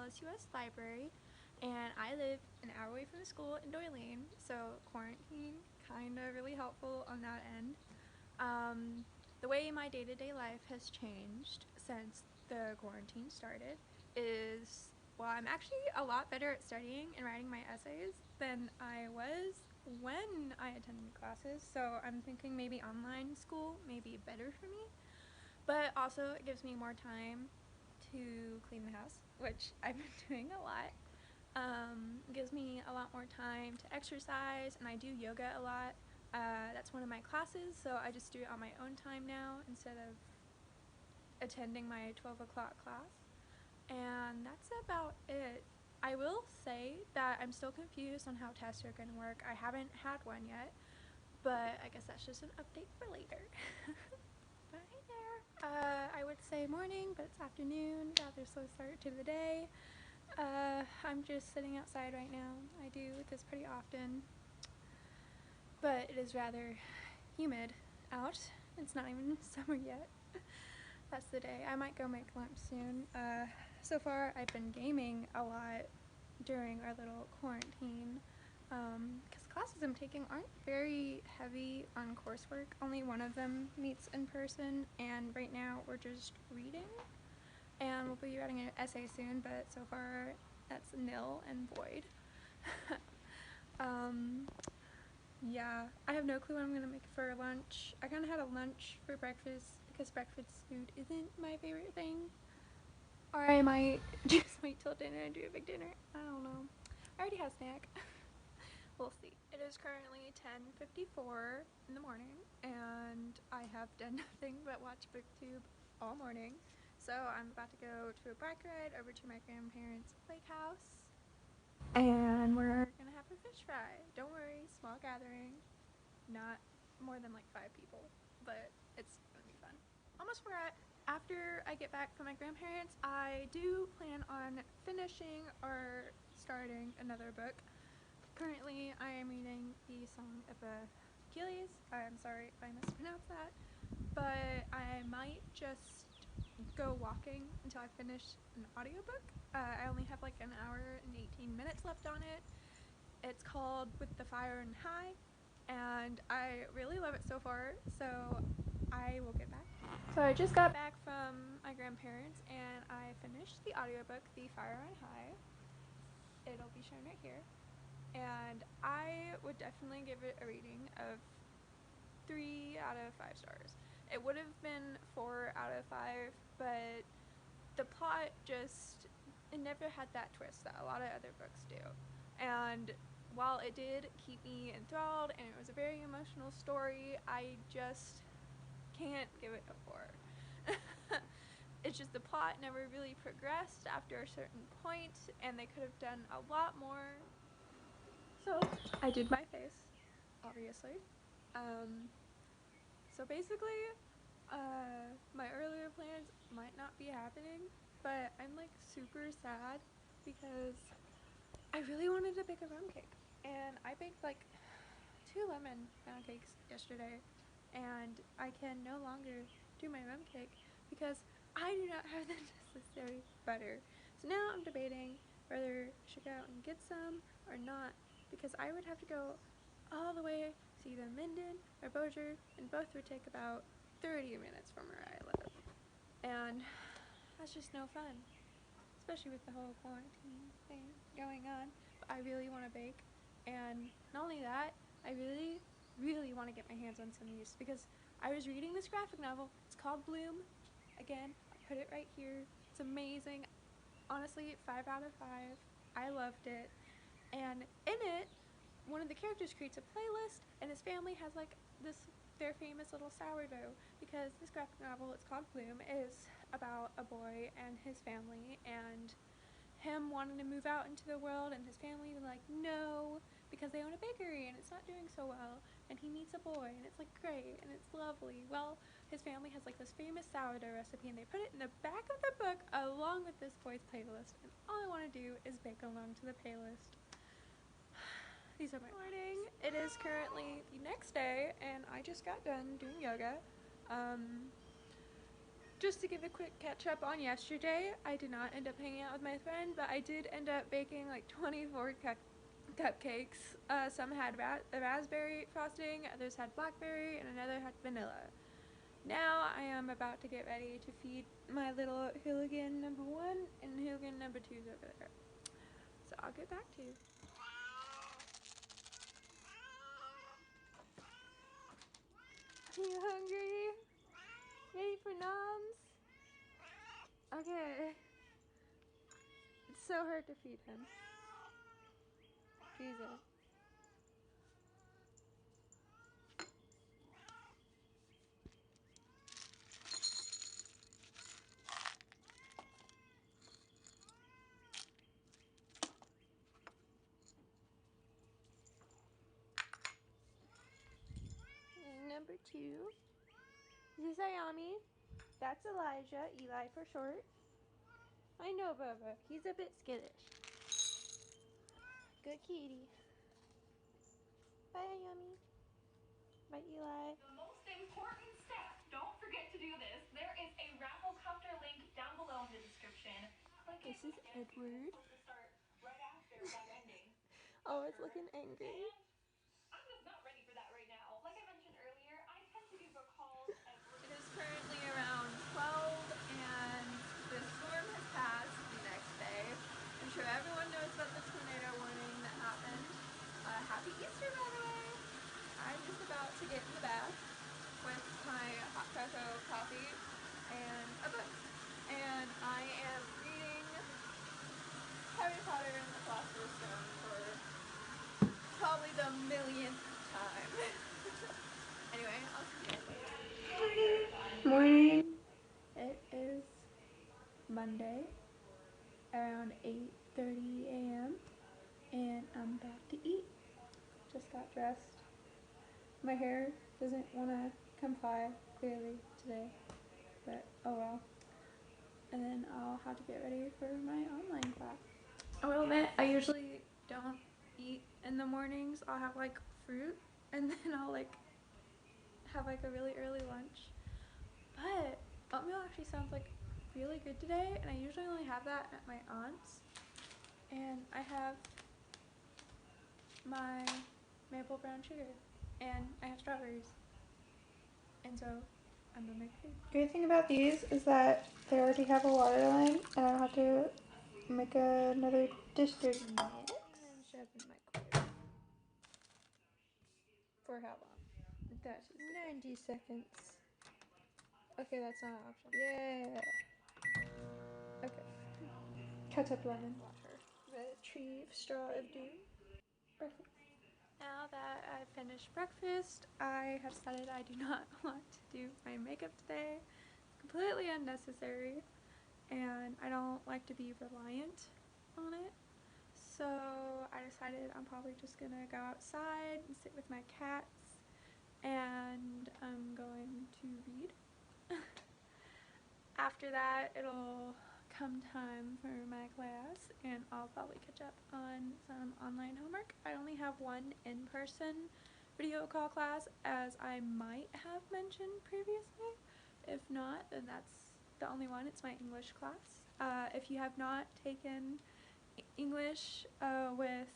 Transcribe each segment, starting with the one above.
LSUS Library, and I live an hour away from the school in Doylean, so quarantine kind of really helpful on that end. The way my day-to-day life has changed since the quarantine started is, well, I'm actually a lot better at studying and writing my essays than I was when I attended classes, so I'm thinking maybe online school may be better for me, but also it gives me more time to clean the house, which I've been doing a lot. Gives me a lot more time to exercise, and I do yoga a lot. That's one of my classes, so I just do it on my own time now instead of attending my 12 o'clock class. And that's about it. I will say that I'm still confused on how tests are going to work. I haven't had one yet, but I guess that's just an update for later. But hey there. I would say morning, but it's afternoon. Rather slow start to the day. I'm just sitting outside right now. I do this pretty often, but it is rather humid out. It's not even summer yet. That's the day. I might go make lunch soon. So far, I've been gaming a lot during our little quarantine because classes I'm taking aren't very heavy on coursework. Only one of them meets in person, and right now we're just reading. And we'll be writing an essay soon, but so far that's nil and void. Yeah, I have no clue what I'm gonna make for lunch. I kind of had a lunch for breakfast because breakfast food isn't my favorite thing. Or I might just wait till dinner and do a big dinner. I don't know. I already have a snack. We'll see. It is currently 10:54 in the morning, and I have done nothing but watch BookTube all morning. So I'm about to go to a bike ride over to my grandparents' lake house, and we're gonna have a fish fry. Don't worry, small gathering, not more than like 5 people, but it's gonna be fun. Almost forgot. After I get back from my grandparents, I do plan on finishing or starting another book. Currently, I am reading the Song of Achilles. I'm sorry if I mispronounced that, but I might just go walking until I finish an audiobook. I only have like an hour and 18 minutes left on it. It's called With the Fire and High, and I really love it so far, so I will get back. So I just got back from my grandparents, and I finished the audiobook, The Fire on High. It'll be shown right here. And I would definitely give it a rating of 3 out of 5 stars. It would have been 4 out of 5, but the plot just, it never had that twist that a lot of other books do. And while it did keep me enthralled and it was a very emotional story, I just can't give it a 4. It's just the plot never really progressed after a certain point, and they could have done a lot more. So I did my face, obviously. So basically, my earlier plans might not be happening, but I'm like super sad because I really wanted to bake a rum cake, and I baked like 2 lemon pound cakes yesterday, and I can no longer do my rum cake because I do not have the necessary butter. So now I'm debating whether I should go out and get some or not, because I would have to go all the way to either Minden or Bossier, and both would take about 30 minutes from where I live. And that's just no fun, especially with the whole quarantine thing going on. But I really want to bake, and not only that, I really, really want to get my hands on some use because I was reading this graphic novel. It's called Bloom. Again, I'll put it right here. It's amazing. Honestly, 5 out of 5. I loved it. And in it, one of the characters creates a playlist, and his family has like this their famous little sourdough, because this graphic novel, it's called Bloom, is about a boy and his family, and him wanting to move out into the world, and his family like no, because they own a bakery and it's not doing so well, and he meets a boy and it's like great and it's lovely. Well, his family has like this famous sourdough recipe, and they put it in the back of the book along with this boy's playlist, and all I want to do is bake along to the playlist. These are my morning. It is currently the next day, and I just got done doing yoga. Just to give a quick catch up on yesterday, I did not end up hanging out with my friend, but I did end up baking like 24 cupcakes. Some had raspberry frosting, others had blackberry, and another had vanilla. Now I am about to get ready to feed my little hooligan number 1 and hooligan number 2's over there. So I'll get back to you. Are you hungry? Ready for noms? Okay. It's so hard to feed him. Jesus. Number 2. This is Ayami. That's Elijah, Eli for short. I know Bubba. He's a bit skittish. Good kitty. Bye, Ayami. Bye, Eli. The most important step, don't forget to do this. There is a Rafflecopter link down below in the description. Click This it is and Edward. it's supposed to start right after that ending. Always looking angry. And I'm just not ready for that right now. Like I mentioned earlier, I tend to do book hauls and It is currently around 12 and the storm has passed the next day. I'm sure everyone knows about the tornado warning that happened. Happy Easter, by the way. I'm just about to get in the bath with my hot cocoa coffee and a book. And I am reading Harry Potter and the Philosopher's Stone for probably the millionth time. Anyway, I'll see you later. Morning. It is Monday around 8:30 a.m. and I'm about to eat. Just got dressed. My hair doesn't want to comply clearly today, but oh well. And then I'll have to get ready for my online class. I will admit, I usually don't eat in the mornings. I'll have like fruit and then I'll like have like a really early lunch. But oatmeal actually sounds like really good today, and I usually only have that at my aunt's. And I have my maple brown sugar, and I have strawberries. And so I'm gonna make food. Great thing about these is that they already have a water line, and I don't have to make another dish dirty mix. And shove in the microwave. For how long? That's 90 seconds. Okay, that's not an option. Yeah. Okay. Cut up lemon water. Retrieve straw of doom. Perfect. Now that I've finished breakfast, I have decided I do not want to do my makeup today. It's completely unnecessary, and I don't like to be reliant on it. So I decided I'm probably just gonna go outside and sit with my cats, and I'm going to read. After that, it'll come time for my class, and I'll probably catch up on some online homework. I only have one in-person video call class, as I might have mentioned previously. If not, then that's the only one. It's my English class. If you have not taken English with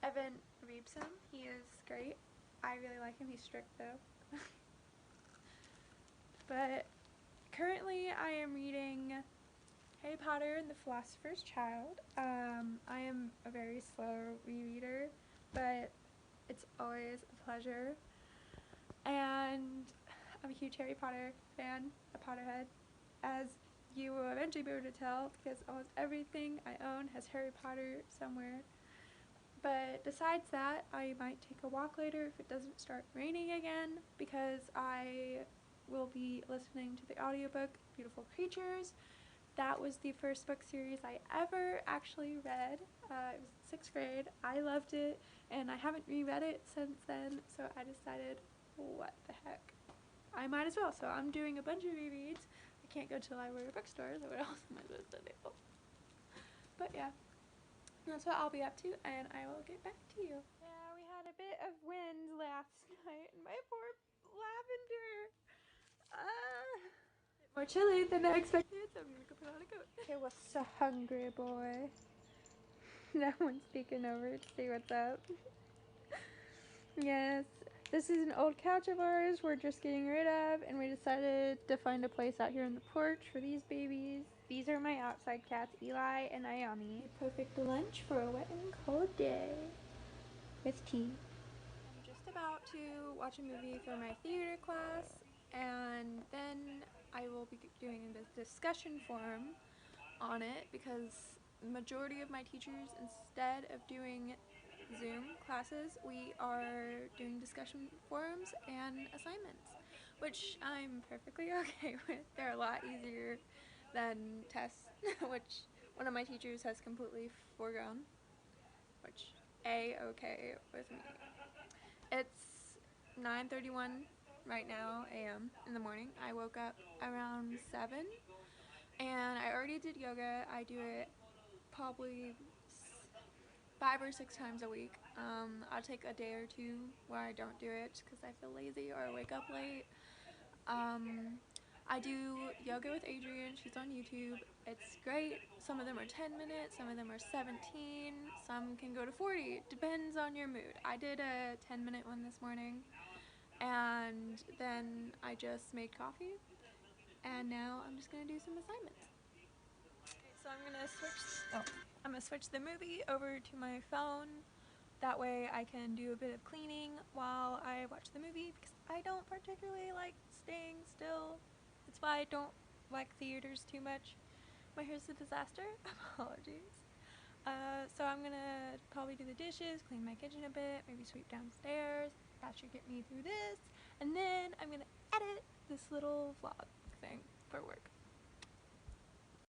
Evan Reebson, he is great. I really like him. He's strict though. But currently I am reading Harry Potter and the Philosopher's Child. I am a very slow rereader, but it's always a pleasure. And I'm a huge Harry Potter fan, a Potterhead, as you will eventually be able to tell, because almost everything I own has Harry Potter somewhere. But besides that, I might take a walk later if it doesn't start raining again, because I will be listening to the audiobook Beautiful Creatures. That was the first book series I ever actually read. It was 6th grade. I loved it, and I haven't reread it since then, so I decided, what the heck, I might as well. So I'm doing a bunch of rereads. I can't go to the library or bookstore, so what else am I supposed to do? But yeah, that's what I'll be up to, and I will get back to you. Yeah, we had a bit of wind last night, and my poor lavender. More chilly than I expected, so I'm gonna go put on a coat. Okay, what's so hungry, boy? No one's peeking over to see what's up. Yes, this is an old couch of ours we're just getting rid of, and we decided to find a place out here on the porch for these babies. These are my outside cats, Eli and Ayami. Perfect lunch for a wet and cold day with tea. I'm just about to watch a movie for my theater class, and then I will be doing the discussion forum on it because the majority of my teachers, instead of doing Zoom classes, we are doing discussion forums and assignments, which I'm perfectly okay with. They're a lot easier than tests, which one of my teachers has completely foregone, which A-okay with me. It's 9:31 right now a.m. in the morning. I woke up around 7 and I already did yoga. I do it probably 5 or 6 times a week. I'll take a day or two where I don't do it because I feel lazy or I wake up late. I do yoga with Adriene. She's on YouTube. It's great. Some of them are 10 minutes, some of them are 17, some can go to 40. Depends on your mood. I did a 10-minute one this morning, and then I just made coffee, and now I'm just gonna do some assignments. So I'm gonna switch the movie over to my phone. That way I can do a bit of cleaning while I watch the movie because I don't particularly like staying still. That's why I don't like theaters too much. My hair's a disaster. Apologies. So I'm gonna probably do the dishes, clean my kitchen a bit, maybe sweep downstairs. That should get me through this. And then I'm gonna edit this little vlog thing for work.